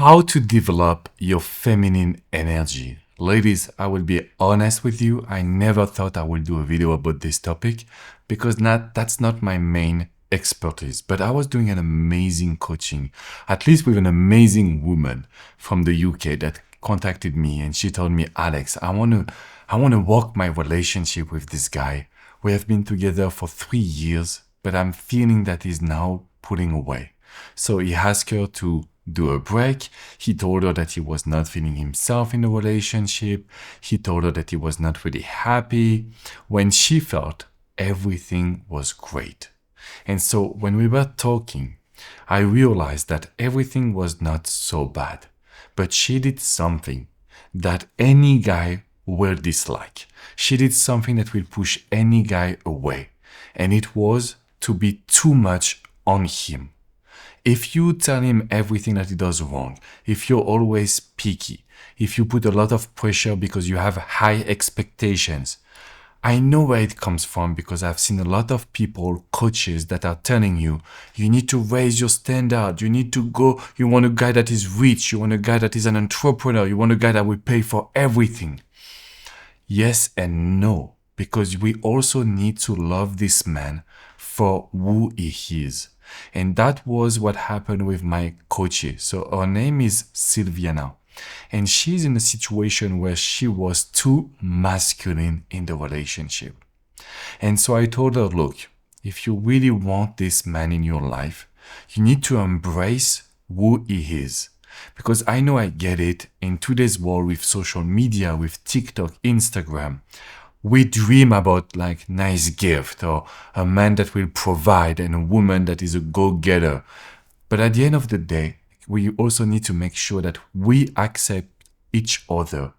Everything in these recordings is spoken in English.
How to develop your feminine energy. Ladies, I will be honest with you. I never thought I would do a video about this topic because that's not my main expertise. But I was doing an amazing coaching, at least with an amazing woman from the UK that contacted me, and she told me, Alex, I want to work my relationship with this guy. We have been together for 3 years, but I'm feeling that he's now pulling away. So he asked her to do a break. He told her that he was not feeling himself in the relationship. He told her that he was not really happy when she felt everything was great. And so when we were talking, I realized that everything was not so bad, but she did something that any guy will dislike. She did something that will push any guy away, and it was to be too much on him. If you tell him everything that he does wrong, if you're always picky, if you put a lot of pressure because you have high expectations, I know where it comes from because I've seen a lot of people, coaches that are telling you, you need to raise your standard, you need to go, you want a guy that is rich, you want a guy that is an entrepreneur, you want a guy that will pay for everything. Yes and no, because we also need to love this man for who he is. And that was what happened with my coachee. So her name is Silviana. And she's in a situation where she was too masculine in the relationship. And so I told her, look, if you really want this man in your life, you need to embrace who he is. Because I know I get it, in today's world with social media, with TikTok, Instagram, we dream about like nice gift or a man that will provide and a woman that is a go-getter. But at the end of the day, we also need to make sure that we accept each other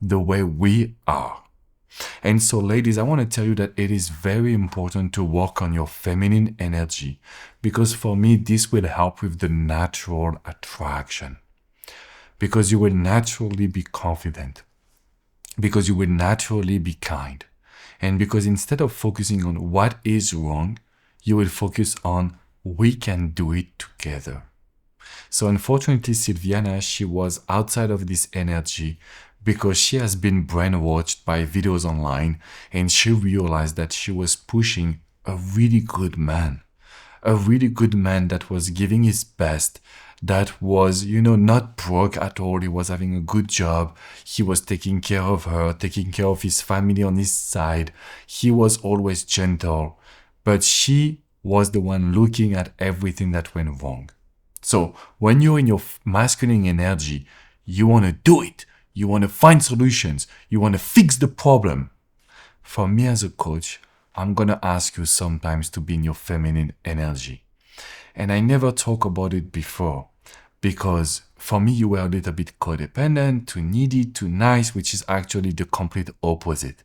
the way we are. And so ladies, I want to tell you that it is very important to work on your feminine energy because for me, this will help with the natural attraction. Because you will naturally be confident. Because you will naturally be kind. And because instead of focusing on what is wrong, you will focus on we can do it together. So unfortunately, Silviana, she was outside of this energy because she has been brainwashed by videos online and she realized that she was pushing a really good man. A really good man that was giving his best, that was, not broke at all. He was having a good job. He was taking care of her, taking care of his family on his side. He was always gentle, but she was the one looking at everything that went wrong. So when you're in your masculine energy, you want to do it. You want to find solutions. You want to fix the problem. For me as a coach, I'm going to ask you sometimes to be in your feminine energy. And I never talk about it before because for me, you were a little bit codependent, too needy, too nice, which is actually the complete opposite.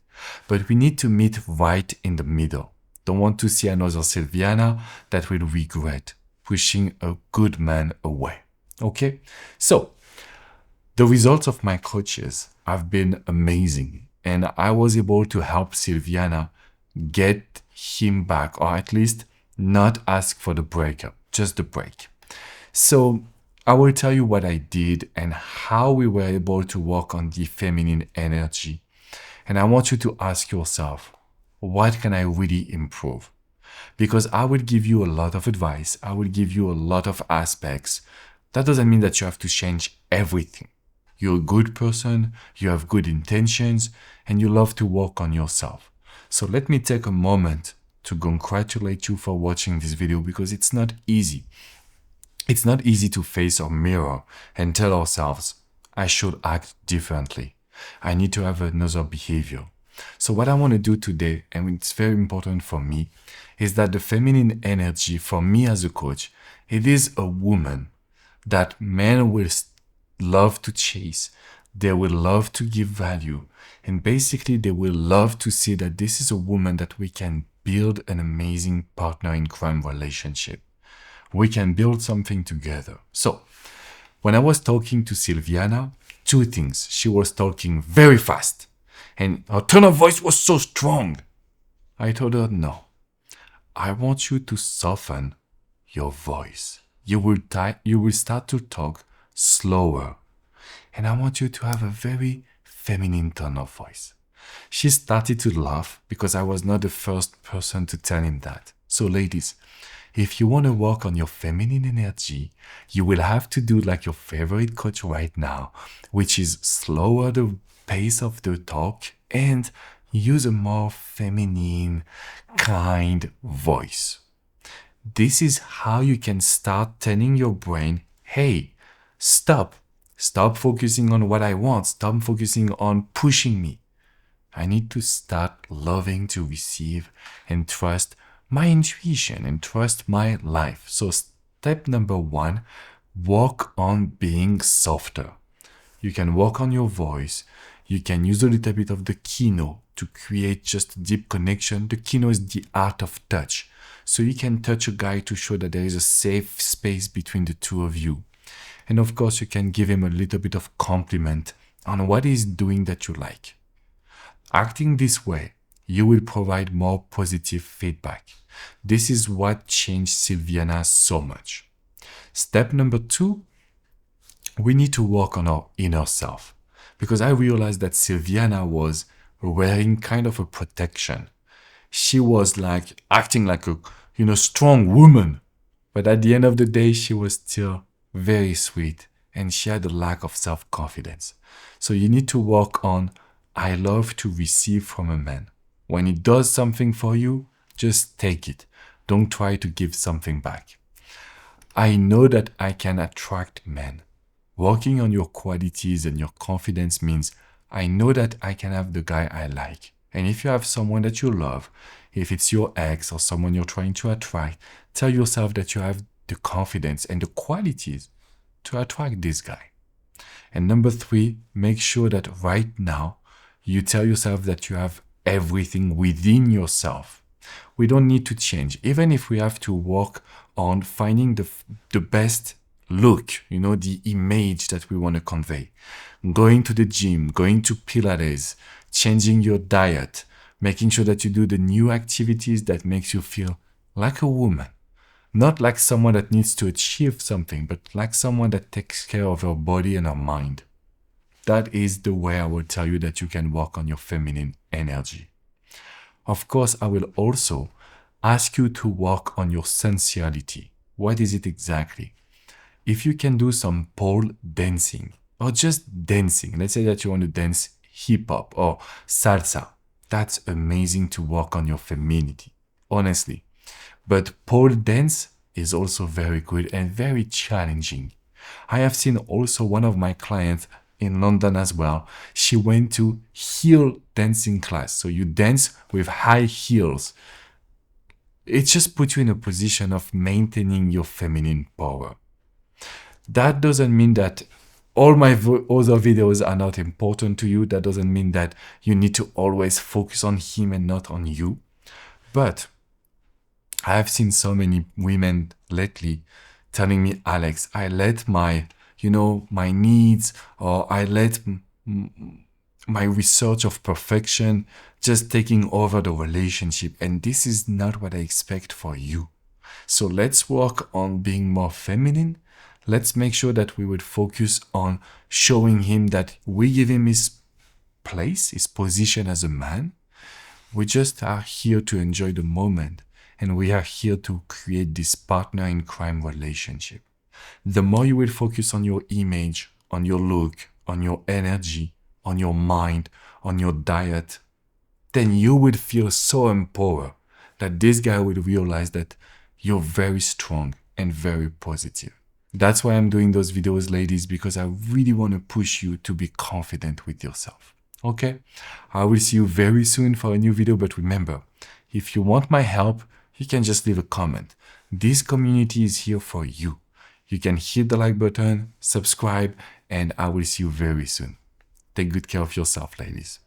But we need to meet right in the middle. Don't want to see another Silviana that will regret pushing a good man away. Okay? So, the results of my coaches have been amazing. And I was able to help Silviana get him back, or at least not ask for the breakup, just the break. So I will tell you what I did and how we were able to work on the feminine energy. And I want you to ask yourself, what can I really improve? Because I will give you a lot of advice. I will give you a lot of aspects. That doesn't mean that you have to change everything. You're a good person, you have good intentions, and you love to work on yourself. So let me take a moment to congratulate you for watching this video because it's not easy. It's not easy to face our mirror and tell ourselves, I should act differently. I need to have another behavior. So what I want to do today, and it's very important for me, is that the feminine energy for me as a coach, it is a woman that men will love to chase. They will love to give value. And basically, they will love to see that this is a woman that we can build an amazing partner in crime relationship. We can build something together. So, when I was talking to Silviana, two things. She was talking very fast. And her tone of voice was so strong. I told her, no. I want you to soften your voice. You will start to talk slower. And I want you to have a very feminine tone of voice. She started to laugh because I was not the first person to tell him that. So ladies, if you want to work on your feminine energy, you will have to do like your favorite coach right now, which is slower the pace of the talk and use a more feminine, kind voice. This is how you can start telling your brain, hey, stop. Stop focusing on what I want. Stop focusing on pushing me. I need to start loving to receive and trust my intuition and trust my life. So step number 1, work on being softer. You can work on your voice. You can use a little bit of the Kino to create just deep connection. The Kino is the art of touch. So you can touch a guy to show that there is a safe space between the two of you. And of course, you can give him a little bit of compliment on what he's doing that you like. Acting this way, you will provide more positive feedback. This is what changed Silviana so much. Step number 2, we need to work on our inner self. Because I realized that Silviana was wearing kind of a protection. She was like acting like a, strong woman. But at the end of the day, she was still very sweet and she had a lack of self-confidence. So you need to work on, I love to receive from a man. When he does something for you, just take it. Don't try to give something back. I know that I can attract men. Working on your qualities and your confidence means I know that I can have the guy I like. And if you have someone that you love, if it's your ex or someone you're trying to attract, tell yourself that you have the confidence and the qualities to attract this guy. And number 3, make sure that right now you tell yourself that you have everything within yourself. We don't need to change, even if we have to work on finding the best look, the image that we want to convey. Going to the gym, going to Pilates, changing your diet, making sure that you do the new activities that makes you feel like a woman. Not like someone that needs to achieve something, but like someone that takes care of her body and her mind. That is the way I will tell you that you can work on your feminine energy. Of course, I will also ask you to work on your sensuality. What is it exactly? If you can do some pole dancing or just dancing, let's say that you want to dance hip hop or salsa, that's amazing to work on your femininity, honestly. But pole dance is also very good and very challenging. I have seen also one of my clients in London as well. She went to heel dancing class. So you dance with high heels. It just puts you in a position of maintaining your feminine power. That doesn't mean that all my other videos are not important to you. That doesn't mean that you need to always focus on him and not on you. But I have seen so many women lately telling me, Alex, I let my needs, or I let my research of perfection just taking over the relationship. And this is not what I expect for you. So let's work on being more feminine. Let's make sure that we would focus on showing him that we give him his place, his position as a man. We just are here to enjoy the moment. And we are here to create this partner in crime relationship. The more you will focus on your image, on your look, on your energy, on your mind, on your diet, then you will feel so empowered that this guy will realize that you're very strong and very positive. That's why I'm doing those videos, ladies, because I really want to push you to be confident with yourself. Okay? I will see you very soon for a new video, but remember, if you want my help, you can just leave a comment. This community is here for you. You can hit the like button, subscribe, and I will see you very soon. Take good care of yourself, ladies.